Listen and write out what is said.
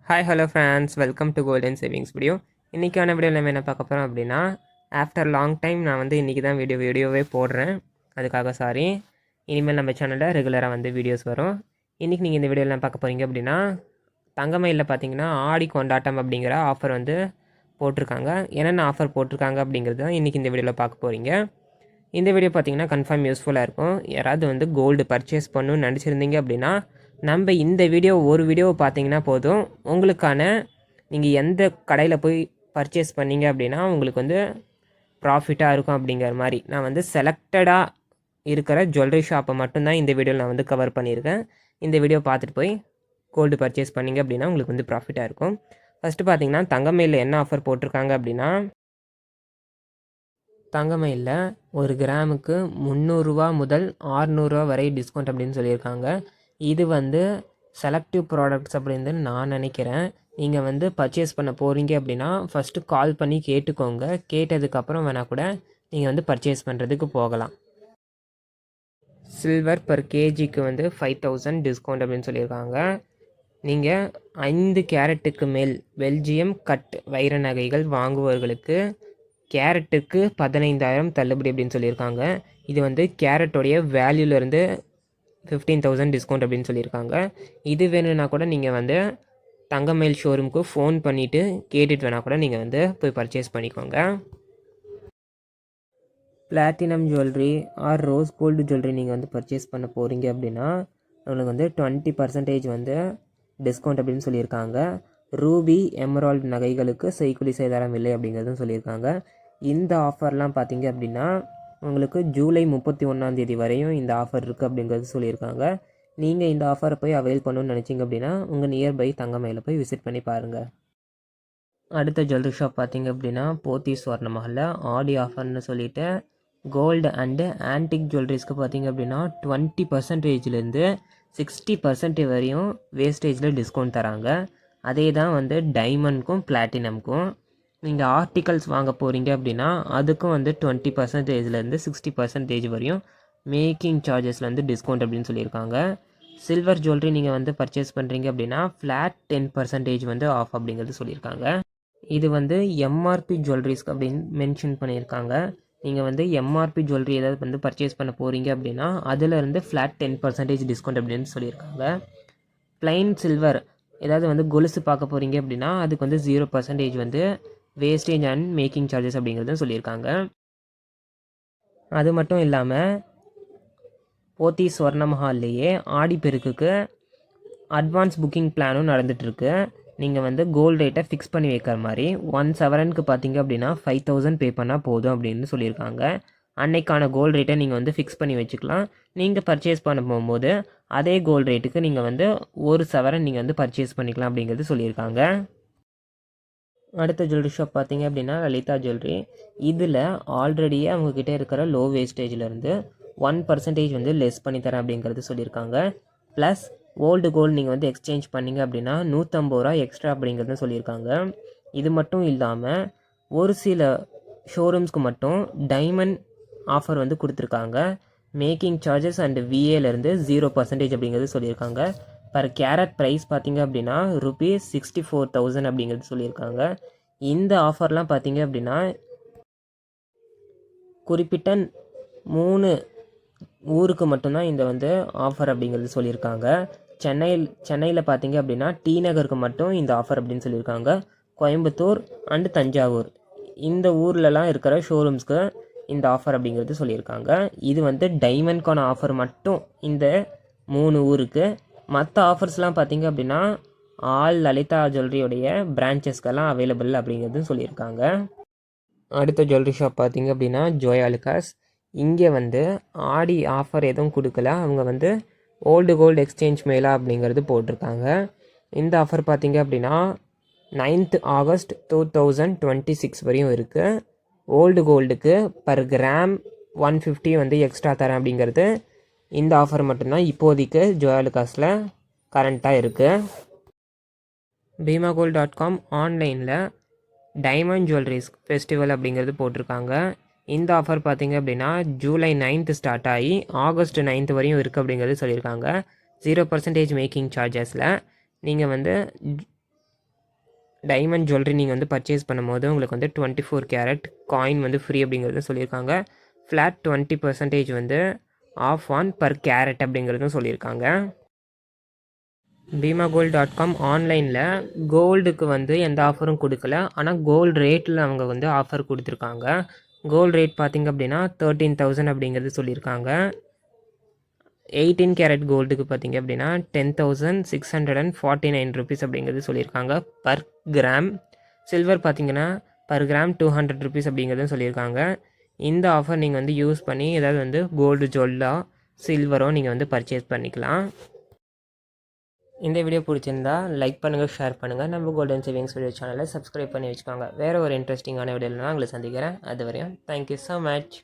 Hi hello friends, welcome to golden savings video. இன்றைக்கான வீடியோவில் நம்ம என்ன பார்க்க போகிறோம் அப்படின்னா, ஆஃப்டர் லாங் டைம் நான் இன்றைக்கி தான் வீடியோவே போடுறேன். அதுக்காக சாரி. இனிமேல் நம்ம சேனலில் ரெகுலராக வீடியோஸ் வரும். இன்றைக்கி நீங்கள் இந்த வீடியோவில் பார்க்க போகிறீங்க அப்படின்னா, தங்கமயிலில் பார்த்தீங்கன்னா ஆடி கொண்டாட்டம் அப்படிங்கிற ஆஃபர் போட்டிருக்காங்க. என்னென்ன ஆஃபர் போட்டிருக்காங்க அப்படிங்கிறது தான் இன்றைக்கி இந்த வீடியோவில் பார்க்க போகிறீங்க. இந்த வீடியோ பார்த்தீங்கன்னா கன்ஃபார்ம் யூஸ்ஃபுல்லாக இருக்கும். யாராவது கோல்டு பர்ச்சேஸ் பண்ணணும்னு நினச்சிருந்தீங்க அப்படின்னா, நம்ம இந்த ஒரு வீடியோவை பார்த்தீங்கன்னா போதும், உங்களுக்கான நீங்கள் எந்த கடையில் போய் பர்ச்சேஸ் பண்ணீங்க அப்படின்னா உங்களுக்கு ப்ராஃபிட்டாக இருக்கும் அப்படிங்கிற மாதிரி நான் செலக்டடாக இருக்கிற ஜுவல்லரி ஷாப்பை மட்டும்தான் இந்த வீடியோவில் நான் கவர் பண்ணியிருக்கேன். இந்த வீடியோ பார்த்துட்டு போய் கோல்டு பர்ச்சேஸ் பண்ணிங்க அப்படின்னா உங்களுக்கு ப்ராஃபிட்டாக இருக்கும். ஃபஸ்ட்டு பார்த்தீங்கன்னா தங்கமயிலில் என்ன ஆஃபர் போட்டிருக்காங்க அப்படின்னா, தங்கமயிலில் 1 கிராமுக்கு 300 ரூபா முதல் 600 ரூபா வரை டிஸ்கவுண்ட் அப்படின்னு சொல்லியிருக்காங்க. இது செலக்டிவ் ப்ராடக்ட்ஸ் அப்படின்னு நான் நினைக்கிறேன். நீங்கள் பர்ச்சேஸ் பண்ண போகிறீங்க அப்படின்னா ஃபஸ்ட்டு கால் பண்ணி கேட்டுக்கோங்க. கேட்டதுக்கப்புறம் வேணால் கூட நீங்கள் பர்ச்சேஸ் பண்ணுறதுக்கு போகலாம். சில்வர் பர் கேஜிக்கு 5000 டிஸ்கவுண்ட் அப்படின்னு சொல்லியிருக்காங்க. நீங்கள் 5 கேரட்டுக்கு மேல் பெல்ஜியம் கட் வைர நகைகள் வாங்குபவர்களுக்கு கேரட்டுக்கு 15000 தள்ளுபடி அப்படின்னு சொல்லியிருக்காங்க. இது கேரட்டோடைய வேல்யூலேருந்து 15000 டிஸ்கவுண்ட் அப்படின்னு சொல்லியிருக்காங்க. இது வேணும்னா கூட நீங்கள் தங்கமயில் ஷோரூமுக்கு ஃபோன் பண்ணிவிட்டு கேட்டுட்டு வேணால் கூட நீங்கள் போய் பர்ச்சேஸ் பண்ணிக்கோங்க. Platinum jewellery or rose gold jewellery நீங்கள் பர்ச்சேஸ் பண்ண போகிறீங்க அப்படின்னா உங்களுக்கு 20% டிஸ்கவுண்ட் அப்படின்னு சொல்லியிருக்காங்க. ரூபி எமரால்டு நகைகளுக்கு செய்கூலி சேதாரம் இல்லை அப்படிங்கிறதும் சொல்லியிருக்காங்க. இந்த ஆஃபர்லாம் பார்த்தீங்க அப்படின்னா உங்களுக்கு ஜூலை 31 வரையும் இந்த ஆஃபர் இருக்குது அப்படிங்கிறது சொல்லியிருக்காங்க. நீங்கள் இந்த ஆஃபரை போய் அவைல் பண்ணணும்னு நினச்சிங்க அப்படின்னா உங்கள் நியர்பை தங்கமயிலில் போய் விசிட் பண்ணி பாருங்கள். அடுத்த ஜுவல்லரி ஷாப் பார்த்தீங்க அப்படின்னா போத்தி ஸ்வர்ண மஹாலில் ஆடி ஆஃபர்னு சொல்லிவிட்டு கோல்டு அண்டு ஆன்டிக் ஜுவல்லரிஸ்க்கு பார்த்தீங்க அப்படின்னா 20%லேருந்து 60% வரையும் வேஸ்டேஜில் டிஸ்கவுண்ட் தராங்க. அதே தான் டைமண்ட்க்கும் பிளாட்டினம்க்கும். நீங்கள் ஆர்டிகல்ஸ் வாங்க போகிறீங்க அப்படின்னா அதுக்கும் 20%லேருந்து 60% வரையும் மேக்கிங் சார்ஜஸ்லேருந்து டிஸ்கவுண்ட் அப்படின்னு சொல்லியிருக்காங்க. சில்வர் ஜுவல்லரி நீங்கள் பர்ச்சேஸ் பண்ணுறீங்க அப்படின்னா ஃப்ளாட் 10% ஆஃப் அப்படிங்கிறது சொல்லியிருக்காங்க. இது எம்ஆர்பி ஜுவல்லரிஸ்க்கு அப்படின்னு மென்ஷன் பண்ணியிருக்காங்க. நீங்கள் எம்ஆர்பி ஜுவல்லரி ஏதாவது பர்ச்சேஸ் பண்ண போகிறீங்க அப்படின்னா அதிலேருந்து ஃப்ளாட் 10% டிஸ்கவுண்ட் அப்படின்னு சொல்லியிருக்காங்க. ப்ளைன் சில்வர் ஏதாவது கொலுசு பார்க்க போகிறீங்க அப்படின்னா அதுக்கு 0% வேஸ்டேஜ் அண்ட் மேக்கிங் சார்ஜஸ் அப்படிங்கிறதும் சொல்லியிருக்காங்க. அது மட்டும் இல்லாமல் போத்தி ஸ்வர்ண மஹால்லையே ஆடிப்பெருக்குக்கு அட்வான்ஸ் புக்கிங் பிளானும் நடந்துகிட்ருக்கு. நீங்கள் கோல்டு ரேட்டை ஃபிக்ஸ் பண்ணி வைக்கிற மாதிரி 1 சவரனுக்கு பார்த்தீங்க அப்படின்னா 5000 பே பண்ணால் போதும் அப்படின்னு சொல்லியிருக்காங்க. அன்னைக்கான கோல்டு ரேட்டை நீங்கள் ஃபிக்ஸ் பண்ணி வச்சுக்கலாம். நீங்கள் பர்ச்சேஸ் பண்ண போகும்போது அதே கோல்டு ரேட்டுக்கு நீங்கள் 1 சவரன் நீங்கள் பர்ச்சேஸ் பண்ணிக்கலாம் அப்படிங்கிறது சொல்லியிருக்காங்க. அடுத்த ஜுவல்லரி ஷாப் பார்த்தீங்க அப்படின்னா லலிதா ஜுவல்லரி. இதில் ஆல்ரெடியே அவங்கக்கிட்ட இருக்கிற லோ வேஸ்டேஜ்லேருந்து 1% லெஸ் பண்ணி தரேன் அப்படிங்கிறது சொல்லியிருக்காங்க. ப்ளஸ் ஓல்டு கோல்டு நீங்கள் எக்ஸ்சேஞ்ச் பண்ணிங்க அப்படின்னா 150 ரூபா எக்ஸ்ட்ரா அப்படிங்கிறது சொல்லியிருக்காங்க. இது மட்டும் இல்லாமல் ஒரு சில ஷோரூம்ஸ்க்கு மட்டும் டைமண்ட் ஆஃபர் கொடுத்துருக்காங்க. மேக்கிங் சார்ஜஸ் அண்ட் விஏலேருந்து 0% அப்படிங்கிறது சொல்லியிருக்காங்க. பர் கேரட் ப்ரைஸ் பார்த்தீங்க அப்படின்னா ₹64,000 அப்படிங்கிறது சொல்லியிருக்காங்க. இந்த ஆஃபர்லாம் பார்த்தீங்க அப்படின்னா குறிப்பிட்ட 3 ஊருக்கு மட்டும்தான் இந்த ஆஃபர் அப்படிங்கிறது சொல்லியிருக்காங்க. சென்னையில் பார்த்தீங்க அப்படின்னா டி நகருக்கு மட்டும் இந்த ஆஃபர் அப்படின்னு சொல்லியிருக்காங்க. கோயம்புத்தூர் அண்டு தஞ்சாவூர் இந்த ஊர்லலாம் இருக்கிற ஷோரூம்ஸ்க்கு இந்த ஆஃபர் அப்படிங்கிறது சொல்லியிருக்காங்க. இது டைமண்ட்கான ஆஃபர் மட்டும் இந்த 3 ஊருக்கு. மற்ற ஆஃபர்ஸ்லாம் பார்த்தீங்க அப்படின்னா ஆல் லலிதா ஜுவல்லரியோடைய பிரான்ச்சஸ்க்கெல்லாம் அவைலபிள் அப்படிங்கிறதும் சொல்லியிருக்காங்க. அடுத்த ஜுவல்லரி ஷாப் பார்த்தீங்க அப்படின்னா ஜோயா லுகாஸ். இங்கே ஆடி ஆஃபர் எதுவும் கொடுக்கல. அவங்க ஓல்டு கோல்டு எக்ஸ்சேஞ்ச் மேலா அப்படிங்கிறது போட்டிருக்காங்க. இந்த ஆஃபர் பார்த்தீங்க அப்படின்னா 9th ஆகஸ்ட் 2026 வரையும் இருக்குது. ஓல்டு கோல்டுக்கு பர் கிராம் 150 எக்ஸ்ட்ரா தரேன் அப்படிங்கிறது இந்த ஆஃபர் மட்டும்தான் இப்போதைக்கு ஜோயா லுகாஸில் கரண்ட்டாக இருக்குது. பீமாகோல்ட்.com ஆன்லைனில் டைமண்ட் ஜுவல்லரிஸ் ஃபெஸ்டிவல் அப்படிங்கிறது போட்டிருக்காங்க. இந்த ஆஃபர் பார்த்தீங்க அப்படின்னா ஜூலை 9th ஸ்டார்ட் ஆகி ஆகஸ்ட் 9th வரையும் இருக்குது அப்படிங்கிறது சொல்லியிருக்காங்க. 0% மேக்கிங் சார்ஜஸில் நீங்கள் டைமண்ட் ஜுவல்லரி நீங்கள் வந்து பர்ச்சேஸ் பண்ணும்போது உங்களுக்கு வந்து 24 கேரட் காயின் வந்து ஃப்ரீ அப்படிங்கிறது சொல்லியிருக்காங்க. ஃப்ளாட் 20% வந்து ஆஃப் ஆன் பர் கேரட் அப்படிங்கிறதும் சொல்லியிருக்காங்க. BIMAgold.com ஆன்லைனில் கோல்டுக்கு வந்து எந்த ஆஃபரும் கொடுக்கல. ஆனால் கோல்டு ரேட்டில் அவங்க வந்து ஆஃபர் கொடுத்துருக்காங்க. கோல்டு ரேட் பார்த்திங்க அப்படின்னா 13,000 அப்படிங்கிறது சொல்லியிருக்காங்க. 18 கேரட் கோல்டுக்கு பார்த்திங்க அப்படின்னா 10,649 ருபீஸ் அப்படிங்கிறது சொல்லியிருக்காங்க பர் கிராம். சில்வர் பார்த்திங்கன்னா பர் கிராம் 200 ருபீஸ் அப்படிங்கிறதும் சொல்லியிருக்காங்க. இந்த ஆஃபர் நீங்கள் வந்து யூஸ் பண்ணி ஏதாவது வந்து கோல்டு ஜுவல்லோ சில்வரோ நீங்கள் வந்து பர்ச்சேஸ் பண்ணிக்கலாம். இந்த வீடியோ பிடிச்சிருந்தா லைக் பண்ணுங்கள், ஷேர் பண்ணுங்கள். நம்ம கோல்டன் சேவிங்ஸ் வீடியோ சேனலை சப்ஸ்கிரைப் பண்ணி வச்சுக்கோங்க. வேறு ஒரு இன்ட்ரெஸ்டிங்கான வீடியோவில் நான் உங்களை சந்திக்கிறேன். அது வரையும் தேங்க்யூ ஸோ மச்.